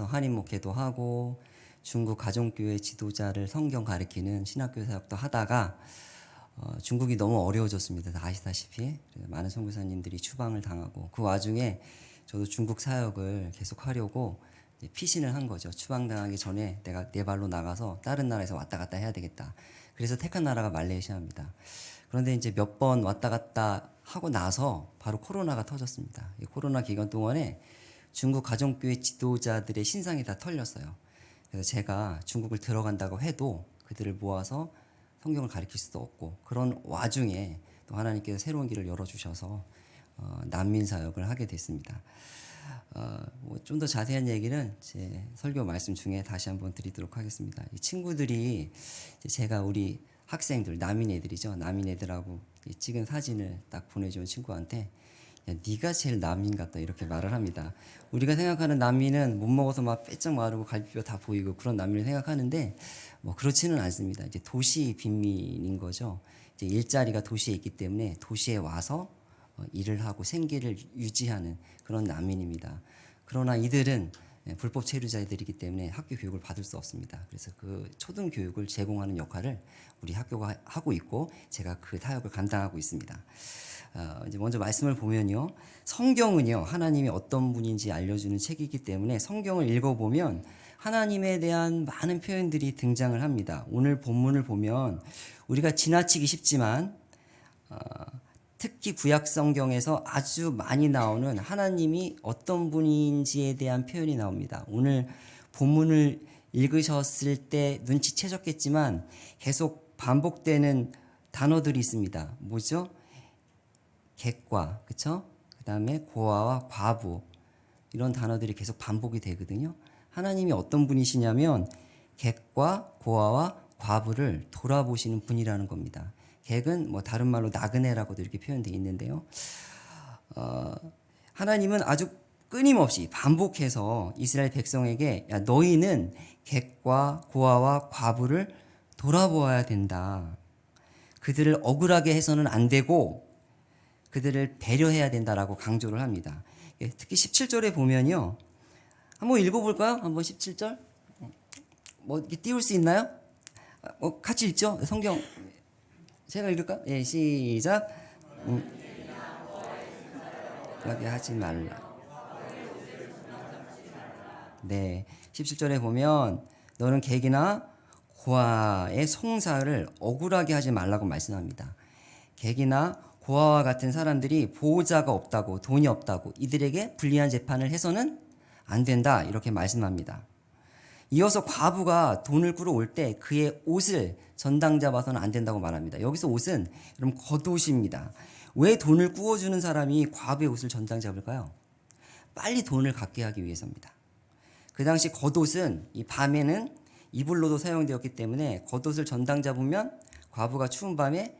한인 목회도 하고 중국 가정교회 지도자를 성경 가르치는 신학교 사역도 하다가 중국이 너무 어려워졌습니다. 다 아시다시피 많은 선교사님들이 추방을 당하고 그 와중에 저도 중국 사역을 계속 하려고 피신을 한 거죠. 추방당하기 전에 내가 내 발로 나가서 다른 나라에서 왔다 갔다 해야 되겠다. 그래서 택한 나라가 말레이시아입니다. 그런데 이제 몇 번 왔다 갔다 하고 나서 바로 코로나가 터졌습니다. 이 코로나 기간 동안에 중국 가정교회 지도자들의 신상이 다 털렸어요. 그래서 제가 중국을 들어간다고 해도 그들을 모아서 성경을 가르칠 수도 없고, 그런 와중에 또 하나님께서 새로운 길을 열어주셔서 난민 사역을 하게 됐습니다. 좀 더 자세한 얘기는 제 설교 말씀 중에 다시 한번 드리도록 하겠습니다. 이 친구들이 제가 우리 학생들, 남인 애들이죠. 남인 애들하고 찍은 사진을 딱 보내준 친구한테 야, 네가 제일 난민 같다 이렇게 말을 합니다. 우리가 생각하는 난민은 못 먹어서 막 빼짝 마르고 갈비뼈 다 보이고 그런 난민을 생각하는데 뭐 그렇지는 않습니다. 이제 도시 빈민인 거죠. 이제 일자리가 도시에 있기 때문에 도시에 와서 일을 하고 생계를 유지하는 그런 난민입니다. 그러나 이들은 불법 체류자들이기 때문에 학교 교육을 받을 수 없습니다. 그래서 그 초등 교육을 제공하는 역할을 우리 학교가 하고 있고 제가 그 타역을 감당하고 있습니다. 이제 먼저 말씀을 보면요, 성경은요 하나님이 어떤 분인지 알려주는 책이기 때문에 성경을 읽어보면 하나님에 대한 많은 표현들이 등장을 합니다. 오늘 본문을 보면 우리가 지나치기 쉽지만 특히 구약 성경에서 아주 많이 나오는 하나님이 어떤 분인지에 대한 표현이 나옵니다. 오늘 본문을 읽으셨을 때 눈치채셨겠지만 계속 반복되는 단어들이 있습니다. 뭐죠? 객과, 그쵸? 그 다음에 고아와 과부, 이런 단어들이 계속 반복이 되거든요. 하나님이 어떤 분이시냐면 객과 고아와 과부를 돌아보시는 분이라는 겁니다. 객은 뭐 다른 말로 나그네라고도 이렇게 표현되어 있는데요. 하나님은 아주 끊임없이 반복해서 이스라엘 백성에게 야, 너희는 객과 고아와 과부를 돌아보아야 된다. 그들을 억울하게 해서는 안 되고 그들을 배려해야 된다라고 강조를 합니다. 특히 17절에 보면요. 한번 읽어볼까요? 한번 17절. 뭐 이렇게 띄울 수 있나요? 같이 읽죠? 성경 제가 읽을까? 예, 시작. 억울하게 하지 말라. 네, 17절에 보면 너는 객이나 고아의 송사를 억울하게 하지 말라고 말씀합니다. 객이나 고아와 같은 사람들이 보호자가 없다고, 돈이 없다고 이들에게 불리한 재판을 해서는 안 된다 이렇게 말씀합니다. 이어서 과부가 돈을 끌어올 때 그의 옷을 전당 잡아서는 안 된다고 말합니다. 여기서 옷은 여러분 겉옷입니다. 왜 돈을 꾸어주는 사람이 과부의 옷을 전당 잡을까요? 빨리 돈을 갚게 하기 위해서입니다. 그 당시 겉옷은 이 밤에는 이불로도 사용되었기 때문에 겉옷을 전당 잡으면 과부가 추운 밤에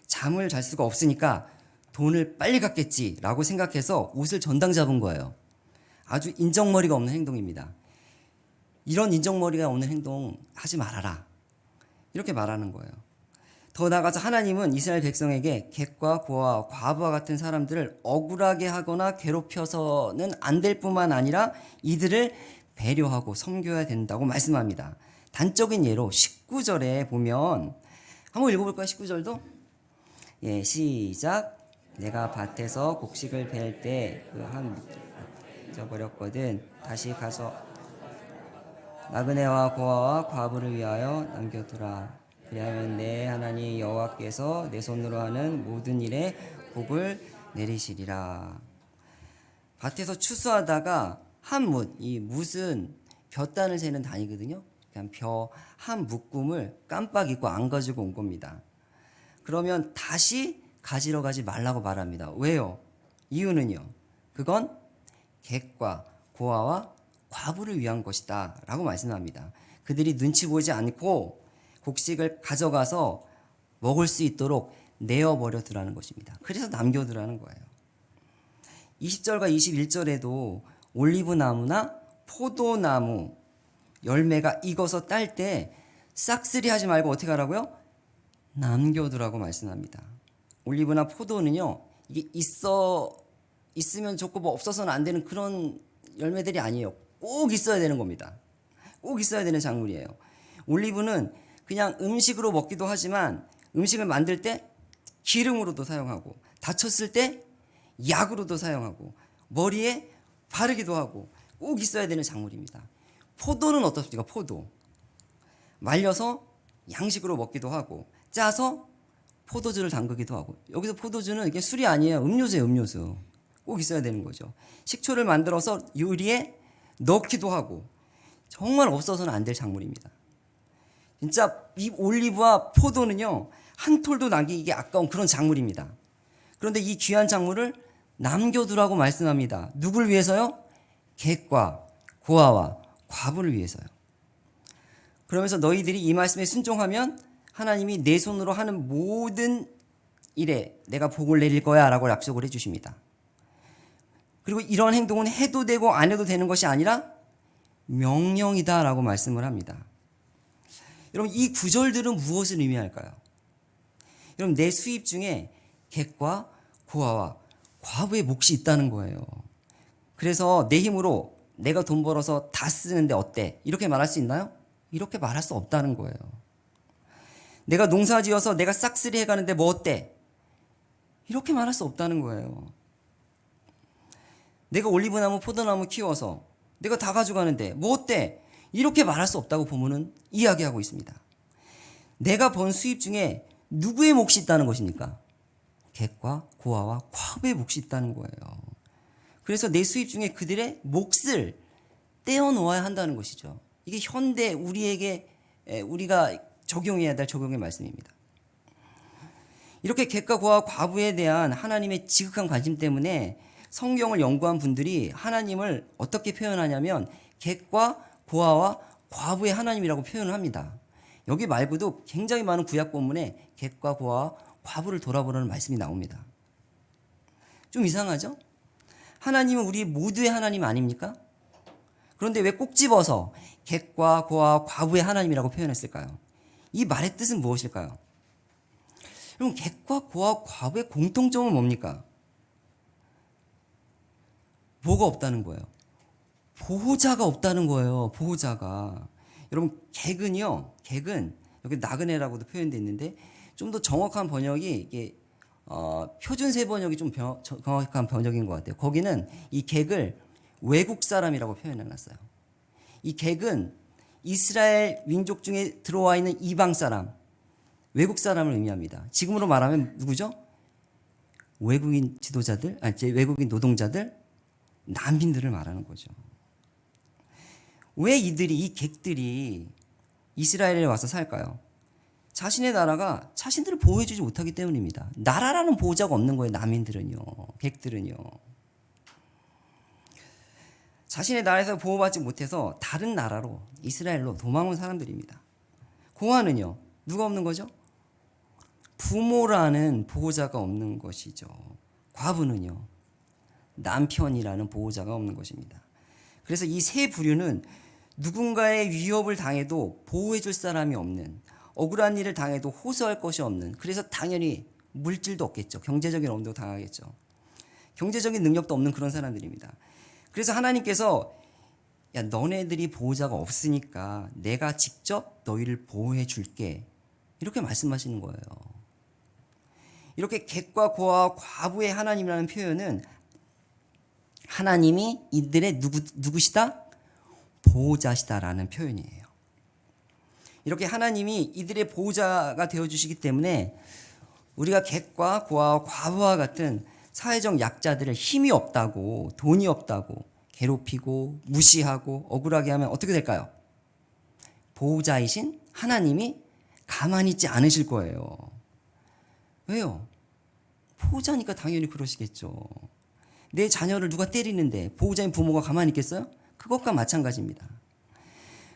잠을 잘 수가 없으니까 돈을 빨리 갚겠지라고 생각해서 옷을 전당 잡은 거예요. 아주 인정머리가 없는 행동입니다. 이런 인정머리가 없는 행동 하지 말아라. 이렇게 말하는 거예요. 더 나아가서 하나님은 이스라엘 백성에게 객과 고아, 과부와 같은 사람들을 억울하게 하거나 괴롭혀서는 안 될 뿐만 아니라 이들을 배려하고 섬겨야 된다고 말씀합니다. 단적인 예로 19절에 보면 한번 읽어볼까요? 19절도? 예, 시작. 내가 밭에서 곡식을 벨 때 그 한 잊어버렸거든. 다시 가서 나그네와 고아와 과부를 위하여 남겨두라. 그리하면 내 하나님 여호와께서 내 손으로 하는 모든 일에 복을 내리시리라. 밭에서 추수하다가 한 뭇, 이 뭇은 볕단을 세는 단위거든요. 그냥 벼 한 묶음을 깜빡 잊고 안 가지고 온 겁니다. 그러면 다시 가지러 가지 말라고 말합니다. 왜요? 이유는요. 그건 객과 고아와 과부를 위한 것이다 라고 말씀합니다. 그들이 눈치 보지 않고 곡식을 가져가서 먹을 수 있도록 내어버려 두라는 것입니다. 그래서 남겨두라는 거예요. 20절과 21절에도 올리브 나무나 포도나무 열매가 익어서 딸 때 싹쓸이 하지 말고 어떻게 하라고요? 남겨두라고 말씀합니다. 올리브나 포도는요, 이게 있으면 좋고 뭐 없어서는 안 되는 그런 열매들이 아니에요. 꼭 있어야 되는 겁니다. 꼭 있어야 되는 작물이에요. 올리브는 그냥 음식으로 먹기도 하지만 음식을 만들 때 기름으로도 사용하고 다쳤을 때 약으로도 사용하고 머리에 바르기도 하고 꼭 있어야 되는 작물입니다. 포도는 어떻습니까? 포도 말려서 양식으로 먹기도 하고 짜서 포도주를 담그기도 하고 여기서 포도주는 이게 술이 아니에요. 음료수예요. 음료수. 꼭 있어야 되는 거죠. 식초를 만들어서 요리에 넣기도 하고 정말 없어서는 안 될 작물입니다. 진짜 이 올리브와 포도는요 한 톨도 남기기 아까운 그런 작물입니다. 그런데 이 귀한 작물을 남겨두라고 말씀합니다. 누굴 위해서요? 객과 고아와 과부를 위해서요. 그러면서 너희들이 이 말씀에 순종하면 하나님이 내 손으로 하는 모든 일에 내가 복을 내릴 거야 라고 약속을 해주십니다. 그리고 이런 행동은 해도 되고 안 해도 되는 것이 아니라 명령이다 라고 말씀을 합니다. 여러분 이 구절들은 무엇을 의미할까요? 여러분 내 수입 중에 객과 고아와 과부의 몫이 있다는 거예요. 그래서 내 힘으로 내가 돈 벌어서 다 쓰는데 어때? 이렇게 말할 수 있나요? 이렇게 말할 수 없다는 거예요. 내가 농사 지어서 내가 싹쓸이 해가는데 뭐 어때? 이렇게 말할 수 없다는 거예요. 내가 올리브나무, 포도나무 키워서 내가 다 가져가는데 뭐 어때? 이렇게 말할 수 없다고 본문은 이야기하고 있습니다. 내가 번 수입 중에 누구의 몫이 있다는 것입니까? 객과 고아와 과부의 몫이 있다는 거예요. 그래서 내 수입 중에 그들의 몫을 떼어 놓아야 한다는 것이죠. 이게 현대 우리가 적용해야 될 적용의 말씀입니다. 이렇게 객과 고아와 과부에 대한 하나님의 지극한 관심 때문에 성경을 연구한 분들이 하나님을 어떻게 표현하냐면 객과 고아와 과부의 하나님이라고 표현을 합니다. 여기 말고도 굉장히 많은 구약 본문에 객과 고아와 과부를 돌아보라는 말씀이 나옵니다. 좀 이상하죠? 하나님은 우리 모두의 하나님 아닙니까? 그런데 왜 꼭 집어서 객과 고아와 과부의 하나님이라고 표현했을까요? 이 말의 뜻은 무엇일까요? 그럼 객과 고아와 과부의 공통점은 뭡니까? 뭐가 없다는 거예요? 보호자가 없다는 거예요. 보호자가. 여러분 객은 여기 나그네라고도 표현되어 있는데 좀 더 정확한 번역이 이게 표준세 번역이 좀 정확한 번역인 것 같아요. 거기는 이 객을 외국 사람이라고 표현해놨어요. 이 객은 이스라엘 민족 중에 들어와 있는 이방 사람, 외국 사람을 의미합니다. 지금으로 말하면 누구죠? 외국인 지도자들, 외국인 노동자들, 난민들을 말하는 거죠. 왜 이 객들이 이스라엘에 와서 살까요? 자신의 나라가 자신들을 보호해주지 못하기 때문입니다. 나라라는 보호자가 없는 거예요. 난민들은요, 객들은요. 자신의 나라에서 보호받지 못해서 다른 나라로 이스라엘로 도망온 사람들입니다. 고아는요, 누가 없는 거죠? 부모라는 보호자가 없는 것이죠. 과부는요, 남편이라는 보호자가 없는 것입니다. 그래서 이 세 부류는 누군가의 위협을 당해도 보호해줄 사람이 없는, 억울한 일을 당해도 호소할 것이 없는, 그래서 당연히 물질도 없겠죠. 경제적인 어려움도 당하겠죠. 경제적인 능력도 없는 그런 사람들입니다. 그래서 하나님께서 야, 너네들이 보호자가 없으니까 내가 직접 너희를 보호해 줄게, 이렇게 말씀하시는 거예요. 이렇게 객과 고아와 과부의 하나님이라는 표현은 하나님이 이들의 누구시다? 보호자시다라는 표현이에요. 이렇게 하나님이 이들의 보호자가 되어주시기 때문에 우리가 객과 고아와 과부와 같은 사회적 약자들을 힘이 없다고, 돈이 없다고 괴롭히고 무시하고 억울하게 하면 어떻게 될까요? 보호자이신 하나님이 가만히 있지 않으실 거예요. 왜요? 보호자니까 당연히 그러시겠죠. 내 자녀를 누가 때리는데 보호자인 부모가 가만히 있겠어요? 그것과 마찬가지입니다.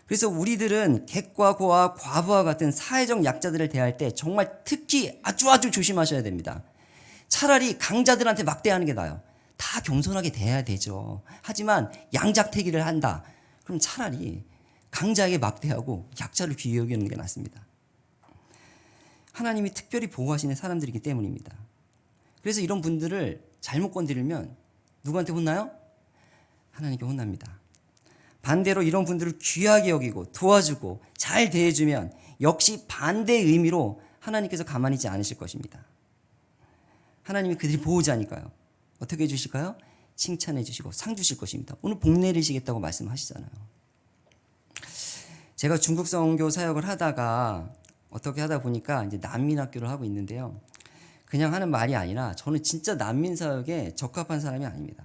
그래서 우리들은 객과 고아와 과부와 같은 사회적 약자들을 대할 때 정말 특히 아주 조심하셔야 됩니다. 차라리 강자들한테 막대하는 게 나아요. 다 겸손하게 대해야 되죠. 하지만 양자택일을 한다. 그럼 차라리 강자에게 막대하고 약자를 귀히 여기는 게 낫습니다. 하나님이 특별히 보호하시는 사람들이기 때문입니다. 그래서 이런 분들을 잘못 건드리면 누구한테 혼나요? 하나님께 혼납니다. 반대로 이런 분들을 귀하게 여기고 도와주고 잘 대해주면 역시 반대의 의미로 하나님께서 가만히 있지 않으실 것입니다. 하나님이 그들이 보호자니까요. 어떻게 해주실까요? 칭찬해 주시고 상 주실 것입니다. 오늘 복 내리시겠다고 말씀하시잖아요. 제가 중국 선교 사역을 하다가 어떻게 하다 보니까 이제 난민 학교를 하고 있는데요. 그냥 하는 말이 아니라 저는 진짜 난민 사역에 적합한 사람이 아닙니다.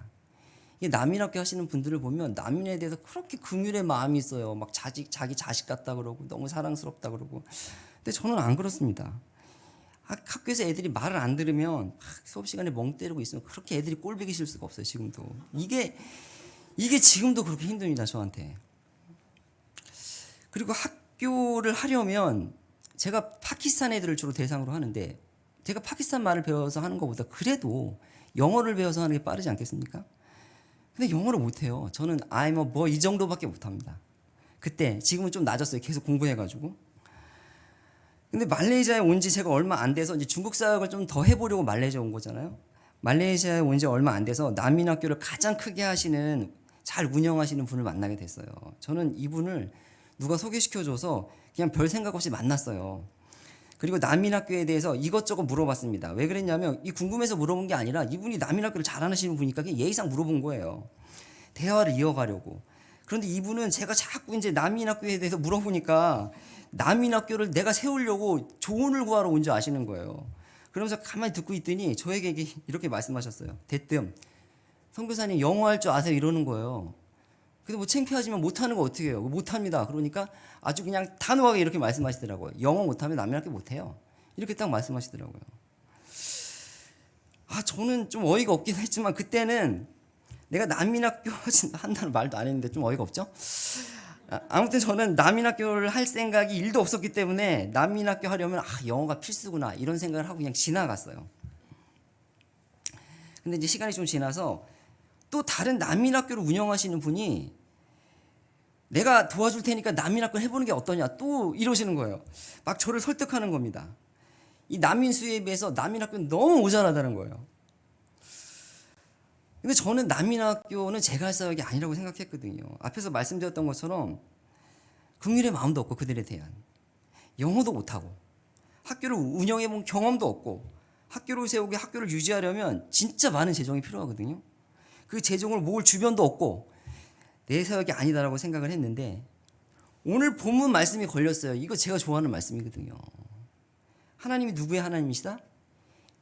이 난민 학교 하시는 분들을 보면 난민에 대해서 그렇게 긍휼의 마음이 있어요. 막 자기 자식 같다 그러고 너무 사랑스럽다 그러고. 근데 저는 안 그렇습니다. 학교에서 애들이 말을 안 들으면 수업 시간에 멍 때리고 있으면 그렇게 애들이 꼴보기 싫을 수가 없어요. 지금도 이게 지금도 그렇게 힘듭니다. 저한테. 그리고 학교를 하려면 제가 파키스탄 애들을 주로 대상으로 하는데 제가 파키스탄 말을 배워서 하는 것보다 그래도 영어를 배워서 하는 게 빠르지 않겠습니까? 근데 영어를 못해요. 저는 뭐 이 정도밖에 못합니다. 그때 지금은 좀 낮았어요. 계속 공부해가지고. 근데 말레이시아에 온 지 제가 얼마 안 돼서 이제 중국 사역을 좀 더 해보려고 말레이시아 온 거잖아요. 말레이시아에 온 지 얼마 안 돼서 난민 학교를 가장 크게 하시는 잘 운영하시는 분을 만나게 됐어요. 저는 이분을 누가 소개시켜줘서 그냥 별 생각 없이 만났어요. 그리고 난민 학교에 대해서 이것저것 물어봤습니다. 왜 그랬냐면 이 궁금해서 물어본 게 아니라 이분이 난민 학교를 잘하시는 분이니까 그냥 예의상 물어본 거예요. 대화를 이어가려고. 그런데 이분은 제가 자꾸 이제 난민 학교에 대해서 물어보니까 난민 학교를 내가 세우려고 조언을 구하러 온 줄 아시는 거예요. 그러면서 가만히 듣고 있더니 저에게 이렇게 말씀하셨어요. 대뜸 선교사님 영어 할 줄 아세요? 이러는 거예요. 근데 뭐 창피하지만 못하는 거 어떻게 해요? 못합니다. 그러니까 아주 그냥 단호하게 이렇게 말씀하시더라고요. 영어 못하면 난민 학교 못해요. 이렇게 딱 말씀하시더라고요. 저는 좀 어이가 없긴 했지만 그때는 내가 난민 학교 한다는 말도 안 했는데 좀 어이가 없죠? 아무튼 저는 난민 학교를 할 생각이 1도 없었기 때문에 난민 학교 하려면 영어가 필수구나 이런 생각을 하고 그냥 지나갔어요. 근데 이제 시간이 좀 지나서 또 다른 난민 학교를 운영하시는 분이 내가 도와줄 테니까 난민 학교 해보는 게 어떠냐 또 이러시는 거예요. 막 저를 설득하는 겁니다. 이 난민 수에 비해서 난민 학교는 너무 모자라다는 거예요. 근데 저는 난민 학교는 제가 할 사역이 아니라고 생각했거든요. 앞에서 말씀드렸던 것처럼 긍휼의 마음도 없고 그들에 대한 영어도 못하고 학교를 운영해본 경험도 없고 학교를 세우고 학교를 유지하려면 진짜 많은 재정이 필요하거든요. 그 재정을 모을 주변도 없고 내 사역이 아니다라고 생각을 했는데 오늘 본문 말씀이 걸렸어요. 이거 제가 좋아하는 말씀이거든요. 하나님이 누구의 하나님이시다?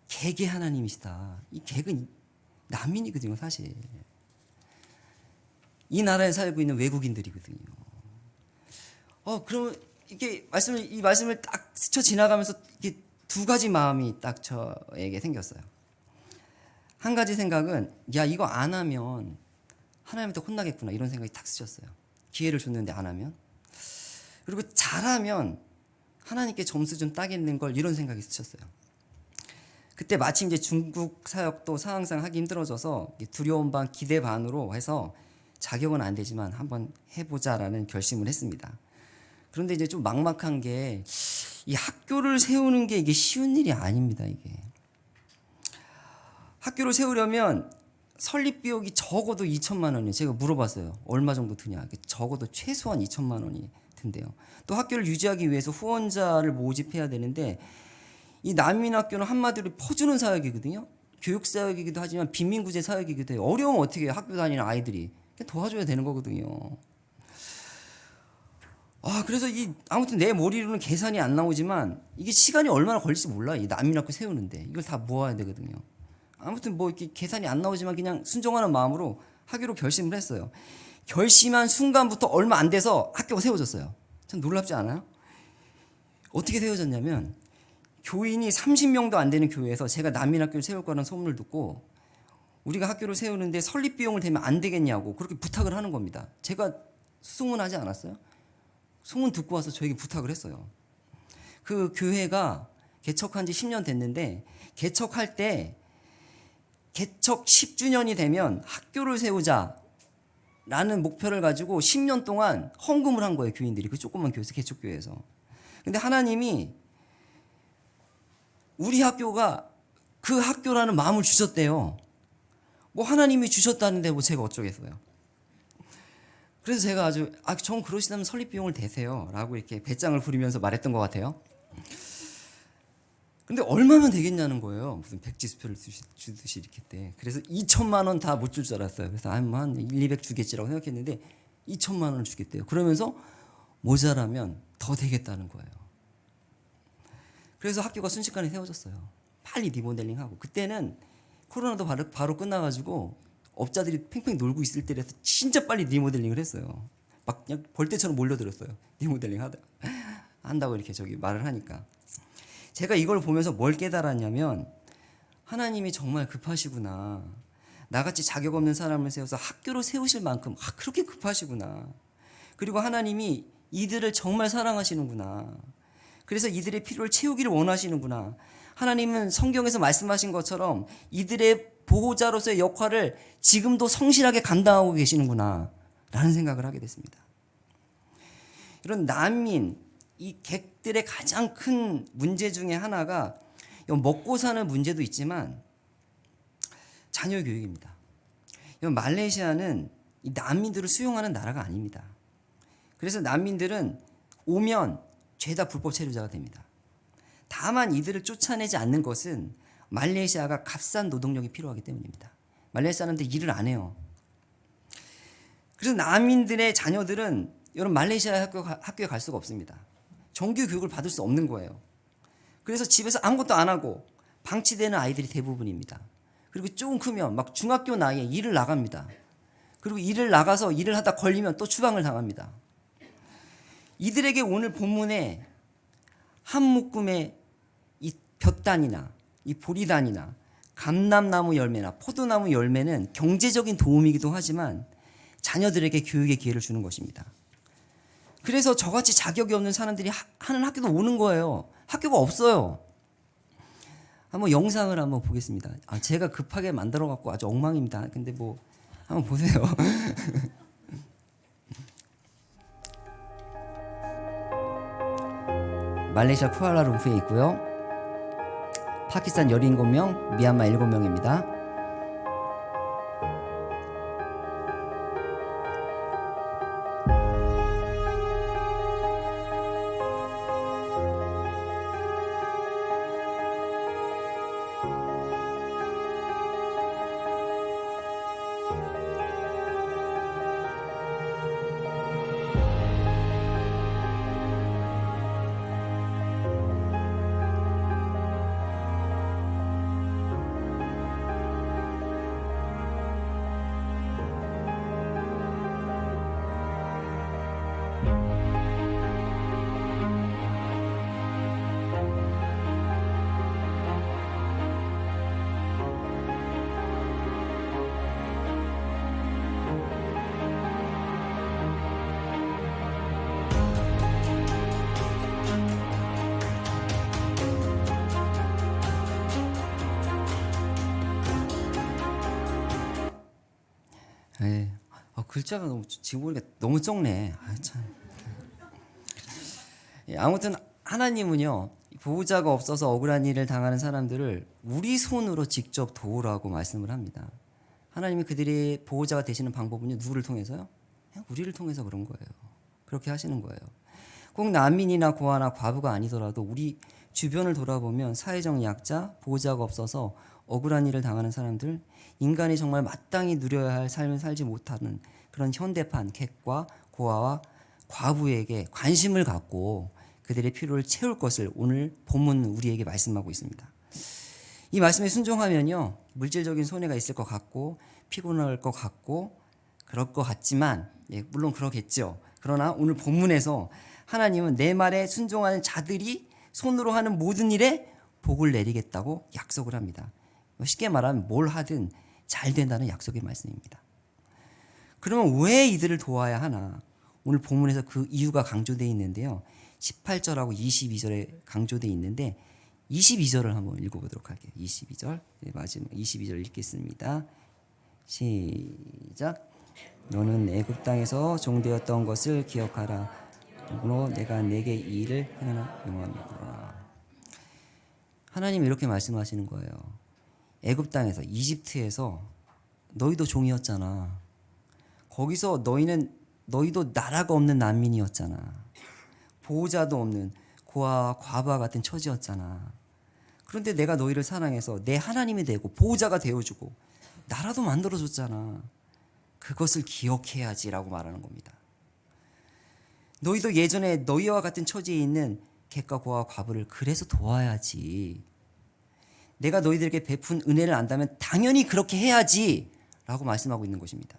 객의 하나님이시다. 이 객은 난민이거든요, 사실. 이 나라에 살고 있는 외국인들이거든요. 그러면 이 말씀을 딱 스쳐 지나가면서 이게 두 가지 마음이 딱 저에게 생겼어요. 한 가지 생각은 이거 안 하면 하나님한테 혼나겠구나 이런 생각이 딱 스쳤어요. 기회를 줬는데 안 하면. 그리고 잘하면 하나님께 점수 좀 따겠는 걸 이런 생각이 스쳤어요. 그때 마침 이제 중국 사역도 사항상 하기 힘들어져서 두려움 반 기대 반으로 해서 자격은 안 되지만 한번 해보자라는 결심을 했습니다. 그런데 이제 좀 막막한 게 이 학교를 세우는 게 이게 쉬운 일이 아닙니다. 이게 학교를 세우려면 설립 비용이 적어도 2천만 원이에요. 제가 물어봤어요. 얼마 정도 드냐? 적어도 최소한 2천만 원이 든대요. 또 학교를 유지하기 위해서 후원자를 모집해야 되는데 이 난민 학교는 한마디로 퍼주는 사역이거든요. 교육 사역이기도 하지만 빈민구제 사역이기도 해요. 어려우면 어떻게 해요? 학교 다니는 아이들이 도와줘야 되는 거거든요. 그래서 아무튼 내 머리로는 계산이 안 나오지만 이게 시간이 얼마나 걸릴지 몰라. 이 난민 학교 세우는데 이걸 다 모아야 되거든요. 아무튼 뭐 이렇게 계산이 안 나오지만 그냥 순종하는 마음으로 하기로 결심을 했어요. 결심한 순간부터 얼마 안 돼서 학교가 세워졌어요. 참 놀랍지 않아요? 어떻게 세워졌냐면 교인이 30명도 안 되는 교회에서 제가 난민 학교를 세울 거라는 소문을 듣고 우리가 학교를 세우는데 설립 비용을 대면 안 되겠냐고 그렇게 부탁을 하는 겁니다. 제가 수소문하지 않았어요? 소문 듣고 와서 저에게 부탁을 했어요. 그 교회가 개척한 지 10년 됐는데 개척할 때 개척 10주년이 되면 학교를 세우자라는 목표를 가지고 10년 동안 헌금을 한 거예요. 교인들이 그 조그만 교회에서 개척교회에서. 근데 하나님이 우리 학교가 그 학교라는 마음을 주셨대요. 뭐 하나님이 주셨다는데 뭐 제가 어쩌겠어요. 그래서 제가 아주 전 그러시다면 설립 비용을 대세요라고 이렇게 배짱을 부리면서 말했던 것 같아요. 근데 얼마면 되겠냐는 거예요. 무슨 백지수표를 주듯이 이렇게 때. 그래서 2천만 원 다 못 줄 줄 알았어요. 그래서 한 1, 200 주겠지라고 생각했는데 2천만 원을 주겠대요. 그러면서 모자라면 더 되겠다는 거예요. 그래서 학교가 순식간에 세워졌어요. 빨리 리모델링하고. 그때는 코로나도 바로 끝나가지고 업자들이 팽팽 놀고 있을 때라서 진짜 빨리 리모델링을 했어요. 막 그냥 벌떼처럼 몰려들었어요. 리모델링 한다고 이렇게 말을 하니까. 제가 이걸 보면서 뭘 깨달았냐면 하나님이 정말 급하시구나. 나같이 자격 없는 사람을 세워서 학교로 세우실 만큼 그렇게 급하시구나. 그리고 하나님이 이들을 정말 사랑하시는구나. 그래서 이들의 필요를 채우기를 원하시는구나. 하나님은 성경에서 말씀하신 것처럼 이들의 보호자로서의 역할을 지금도 성실하게 감당하고 계시는구나 라는 생각을 하게 됐습니다. 이런 난민, 이 객들의 가장 큰 문제 중에 하나가 먹고 사는 문제도 있지만 자녀 교육입니다. 말레이시아는 이 난민들을 수용하는 나라가 아닙니다. 그래서 난민들은 오면 죄다 불법 체류자가 됩니다. 다만 이들을 쫓아내지 않는 것은 말레이시아가 값싼 노동력이 필요하기 때문입니다. 말레이시아 사람들 일을 안 해요. 그래서 난민들의 자녀들은 여러분 말레이시아 학교에 갈 수가 없습니다. 정규 교육을 받을 수 없는 거예요. 그래서 집에서 아무것도 안 하고 방치되는 아이들이 대부분입니다. 그리고 조금 크면 막 중학교 나이에 일을 나갑니다. 그리고 일을 나가서 일을 하다 걸리면 또 추방을 당합니다. 이들에게 오늘 본문에 한 묶음의 이 볕단이나 이 보리단이나 감람나무 열매나 포도나무 열매는 경제적인 도움이기도 하지만 자녀들에게 교육의 기회를 주는 것입니다. 그래서 저같이 자격이 없는 사람들이 하는 학교도 오는 거예요. 학교가 없어요. 한번 영상을 한번 보겠습니다. 제가 급하게 만들어 갖고 아주 엉망입니다. 근데 뭐 한번 보세요. 말레이시아 쿠알라룸푸르에 있고요. 파키스탄 17명, 미얀마 7명입니다. 글자가 지금 보니까 너무 적네. 참. 아무튼 하나님은요, 보호자가 없어서 억울한 일을 당하는 사람들을 우리 손으로 직접 도우라고 말씀을 합니다. 하나님이 그들의 보호자가 되시는 방법은요, 누구를 통해서요? 그냥 우리를 통해서 그런 거예요. 그렇게 하시는 거예요. 꼭 난민이나 고아나 과부가 아니더라도 우리 주변을 돌아보면 사회적 약자, 보호자가 없어서 억울한 일을 당하는 사람들, 인간이 정말 마땅히 누려야 할 삶을 살지 못하는 그런 현대판 객과 고아와 과부에게 관심을 갖고 그들의 필요를 채울 것을 오늘 본문 우리에게 말씀하고 있습니다. 이 말씀에 순종하면요, 물질적인 손해가 있을 것 같고 피곤할 것 같고 그럴 것 같지만, 물론 그러겠죠. 그러나 오늘 본문에서 하나님은 내 말에 순종하는 자들이 손으로 하는 모든 일에 복을 내리겠다고 약속을 합니다. 쉽게 말하면 뭘 하든 잘 된다는 약속의 말씀입니다. 그러면 왜 이들을 도와야 하나? 오늘 본문에서 그 이유가 강조되어 있는데요. 18절하고 22절에 강조되어 있는데 22절을 한번 읽어보도록 할게요. 22절, 마지막 22절 읽겠습니다. 시작. 너는 애굽 땅에서 종되었던 것을 기억하라. 그러므로 내가 내게 이 일을 행하나 용함이구나. 하나님이 이렇게 말씀하시는 거예요. 애굽 땅에서, 이집트에서 너희도 종이었잖아. 거기서 너희는 너희도 나라가 없는 난민이었잖아. 보호자도 없는 고아와 과부와 같은 처지였잖아. 그런데 내가 너희를 사랑해서 내 하나님이 되고 보호자가 되어주고 나라도 만들어줬잖아. 그것을 기억해야지라고 말하는 겁니다. 너희도 예전에 너희와 같은 처지에 있는 객과 고아와 과부를 그래서 도와야지. 내가 너희들에게 베푼 은혜를 안다면 당연히 그렇게 해야지 라고 말씀하고 있는 것입니다.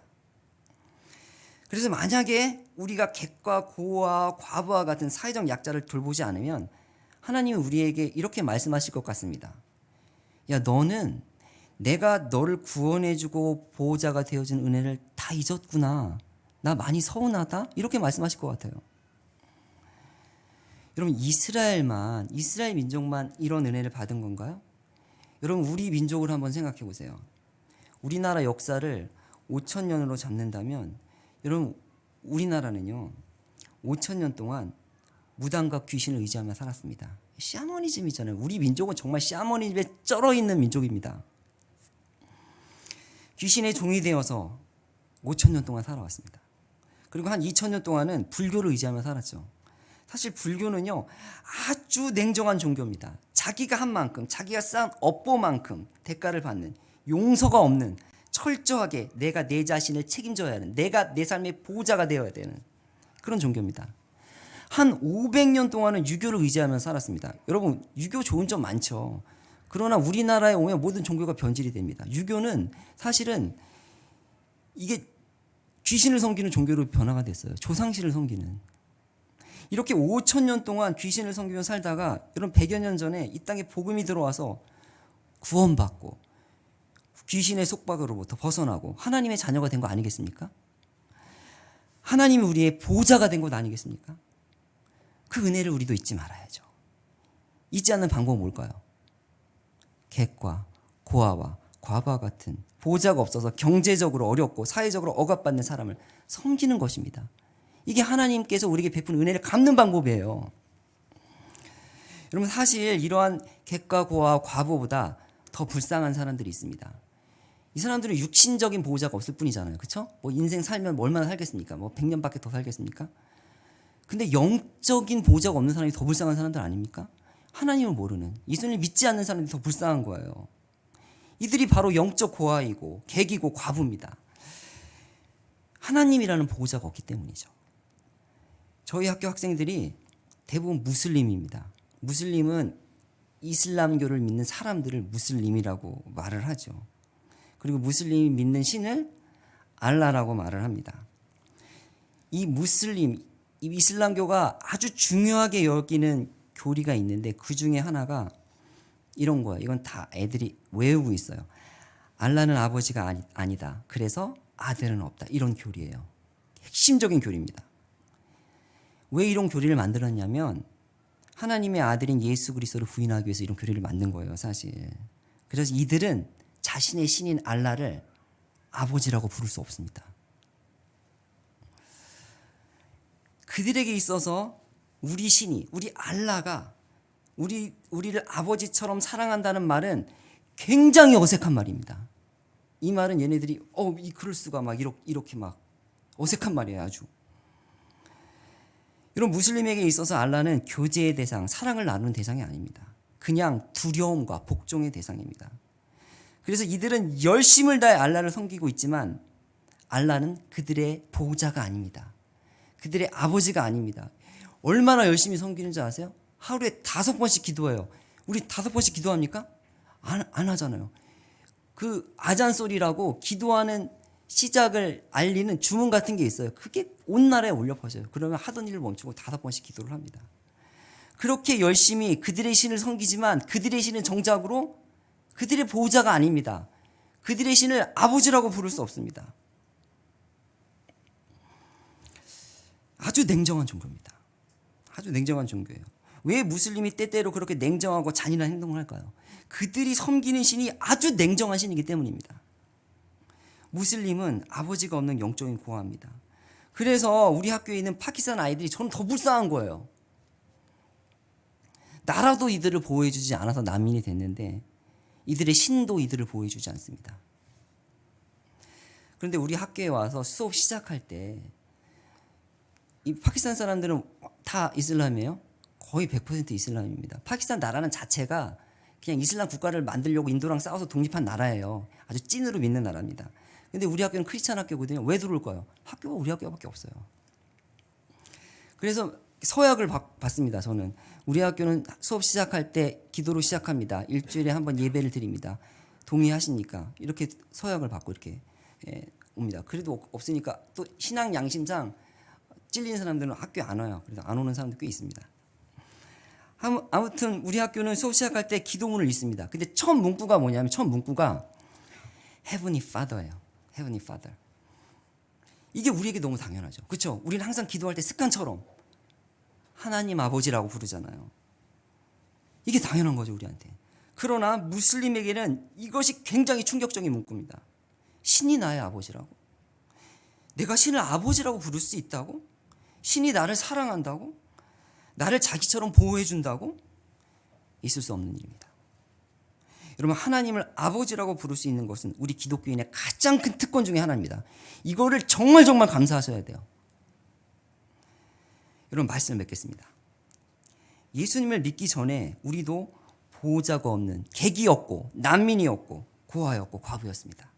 그래서 만약에 우리가 객과 고아와 과부와 같은 사회적 약자를 돌보지 않으면 하나님은 우리에게 이렇게 말씀하실 것 같습니다. 야, 너는 내가 너를 구원해주고 보호자가 되어준 은혜를 다 잊었구나. 나 많이 서운하다? 이렇게 말씀하실 것 같아요. 여러분, 이스라엘 민족만 이런 은혜를 받은 건가요? 여러분, 우리 민족을 한번 생각해 보세요. 우리나라 역사를 5,000년으로 잡는다면 여러분, 우리나라는요 5,000년 동안 무당과 귀신을 의지하며 살았습니다. 샤머니즘이잖아요. 우리 민족은 정말 샤머니즘에 쩔어있는 민족입니다. 귀신의 종이 되어서 5,000년 동안 살아왔습니다. 그리고 한 2,000년 동안은 불교를 의지하며 살았죠. 사실 불교는요 아주 냉정한 종교입니다. 자기가 한 만큼, 자기가 쌓은 업보만큼 대가를 받는, 용서가 없는, 철저하게 내가 내 자신을 책임져야 하는, 내가 내 삶의 보호자가 되어야 되는 그런 종교입니다. 한 500년 동안은 유교를 의지하며 살았습니다. 여러분, 유교 좋은 점 많죠. 그러나 우리나라에 오면 모든 종교가 변질이 됩니다. 유교는 사실은 이게 귀신을 섬기는 종교로 변화가 됐어요. 조상신을 섬기는. 이렇게 5,000년 동안 귀신을 섬기며 살다가 여러분 100여 년 전에 이 땅에 복음이 들어와서 구원받고 귀신의 속박으로부터 벗어나고 하나님의 자녀가 된 거 아니겠습니까? 하나님이 우리의 보호자가 된 것 아니겠습니까? 그 은혜를 우리도 잊지 말아야죠. 잊지 않는 방법은 뭘까요? 객과 고아와 과부와 같은 보호자가 없어서 경제적으로 어렵고 사회적으로 억압받는 사람을 섬기는 것입니다. 이게 하나님께서 우리에게 베푼 은혜를 갚는 방법이에요. 여러분, 사실 이러한 객과 고아와 과부보다 더 불쌍한 사람들이 있습니다. 이 사람들은 육신적인 보호자가 없을 뿐이잖아요. 그렇죠? 뭐 인생 살면 얼마나 살겠습니까? 뭐 100년밖에 더 살겠습니까? 근데 영적인 보호자가 없는 사람이 더 불쌍한 사람들 아닙니까? 하나님을 모르는, 예수님을 믿지 않는 사람들이 더 불쌍한 거예요. 이들이 바로 영적 고아이고 객이고 과부입니다. 하나님이라는 보호자가 없기 때문이죠. 저희 학교 학생들이 대부분 무슬림입니다. 무슬림은 이슬람교를 믿는 사람들을 무슬림이라고 말을 하죠. 그리고 무슬림이 믿는 신을 알라라고 말을 합니다. 이 무슬림, 이 이슬람교가 아주 중요하게 여기는 교리가 있는데 그 중에 하나가 이런 거예요. 이건 다 애들이 외우고 있어요. 알라는 아버지가 아니다. 그래서 아들은 없다. 이런 교리예요. 핵심적인 교리입니다. 왜 이런 교리를 만들었냐면 하나님의 아들인 예수 그리스도를 부인하기 위해서 이런 교리를 만든 거예요, 사실. 그래서 이들은 자신의 신인 알라를 아버지라고 부를 수 없습니다. 그들에게 있어서 우리 신이, 우리 알라가 우리를 아버지처럼 사랑한다는 말은 굉장히 어색한 말입니다. 이 말은 얘네들이 그럴 수가 막 이렇게 막 어색한 말이에요, 아주. 이런 무슬림에게 있어서 알라는 교제의 대상, 사랑을 나누는 대상이 아닙니다. 그냥 두려움과 복종의 대상입니다. 그래서 이들은 열심을 다해 알라를 섬기고 있지만 알라는 그들의 보호자가 아닙니다. 그들의 아버지가 아닙니다. 얼마나 열심히 섬기는지 아세요? 하루에 5번씩 기도해요. 우리 5번씩 기도합니까? 안 하잖아요. 그 아잔 소리라고 기도하는 시작을 알리는 주문 같은 게 있어요. 그게 온 나라에 울려 퍼져요. 그러면 하던 일을 멈추고 5번씩 기도를 합니다. 그렇게 열심히 그들의 신을 섬기지만 그들의 신은 정작으로 그들의 보호자가 아닙니다. 그들의 신을 아버지라고 부를 수 없습니다. 아주 냉정한 종교입니다. 아주 냉정한 종교예요. 왜 무슬림이 때때로 그렇게 냉정하고 잔인한 행동을 할까요? 그들이 섬기는 신이 아주 냉정한 신이기 때문입니다. 무슬림은 아버지가 없는 영적인 고아입니다. 그래서 우리 학교에 있는 파키스탄 아이들이 저는 더 불쌍한 거예요. 나라도 이들을 보호해주지 않아서 난민이 됐는데 이들의 신도 이들을 보호해주지 않습니다. 그런데 우리 학교에 와서 수업 시작할 때 이 파키스탄 사람들은 다 이슬람이에요. 거의 100% 이슬람입니다. 파키스탄 나라는 자체가 그냥 이슬람 국가를 만들려고 인도랑 싸워서 독립한 나라예요. 아주 찐으로 믿는 나라입니다. 근데 우리 학교는 크리스찬 학교거든요. 왜 들어올까요? 학교가 우리 학교밖에 없어요. 그래서 서약을 받습니다. 저는 우리 학교는 수업 시작할 때 기도로 시작합니다. 일주일에 한 번 예배를 드립니다. 동의하십니까? 이렇게 서약을 받고 이렇게 옵니다. 그래도 없으니까 또 신앙 양심상 찔리는 사람들은 학교에 안 와요. 그래서 안 오는 사람도 꽤 있습니다. 아무튼 우리 학교는 수업 시작할 때 기도문을 읽습니다. 근데 첫 문구가 뭐냐면 첫 문구가 Heavenly Father예요. Heavenly Father. 이게 우리에게 너무 당연하죠. 그렇죠? 우리는 항상 기도할 때 습관처럼 하나님 아버지라고 부르잖아요. 이게 당연한 거죠, 우리한테. 그러나 무슬림에게는 이것이 굉장히 충격적인 문구입니다. 신이 나의 아버지라고? 내가 신을 아버지라고 부를 수 있다고? 신이 나를 사랑한다고? 나를 자기처럼 보호해 준다고? 있을 수 없는 일입니다. 여러분, 하나님을 아버지라고 부를 수 있는 것은 우리 기독교인의 가장 큰 특권 중에 하나입니다. 이거를 정말 감사하셔야 돼요. 여러분, 말씀을 맺겠습니다. 예수님을 믿기 전에 우리도 보호자가 없는 객이었고 난민이었고 고아였고 과부였습니다.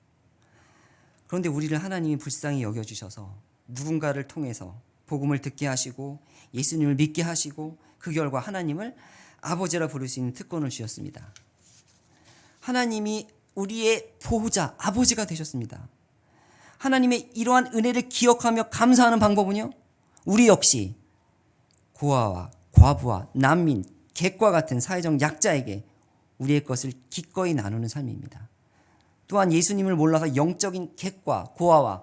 그런데 우리를 하나님이 불쌍히 여겨주셔서 누군가를 통해서 복음을 듣게 하시고 예수님을 믿게 하시고 그 결과 하나님을 아버지라 부를 수 있는 특권을 주셨습니다. 하나님이 우리의 보호자, 아버지가 되셨습니다. 하나님의 이러한 은혜를 기억하며 감사하는 방법은요, 우리 역시 고아와 과부와 난민, 객과 같은 사회적 약자에게 우리의 것을 기꺼이 나누는 삶입니다. 또한 예수님을 몰라서 영적인 객과 고아와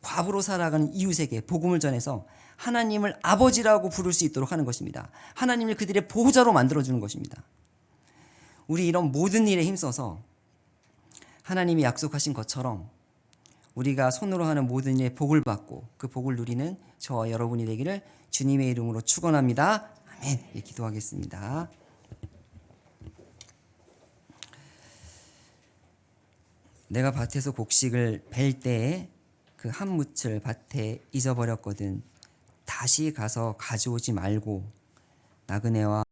과부로 살아가는 이웃에게 복음을 전해서 하나님을 아버지라고 부를 수 있도록 하는 것입니다. 하나님을 그들의 보호자로 만들어주는 것입니다. 우리 이런 모든 일에 힘써서 하나님이 약속하신 것처럼 우리가 손으로 하는 모든 일에 복을 받고 그 복을 누리는 저와 여러분이 되기를 주님의 이름으로 축원합니다. 아멘. 예, 기도하겠습니다. 내가 밭에서 곡식을 벨 때에 그 한 묻을 밭에 잊어버렸거든. 다시 가서 가져오지 말고 나그네와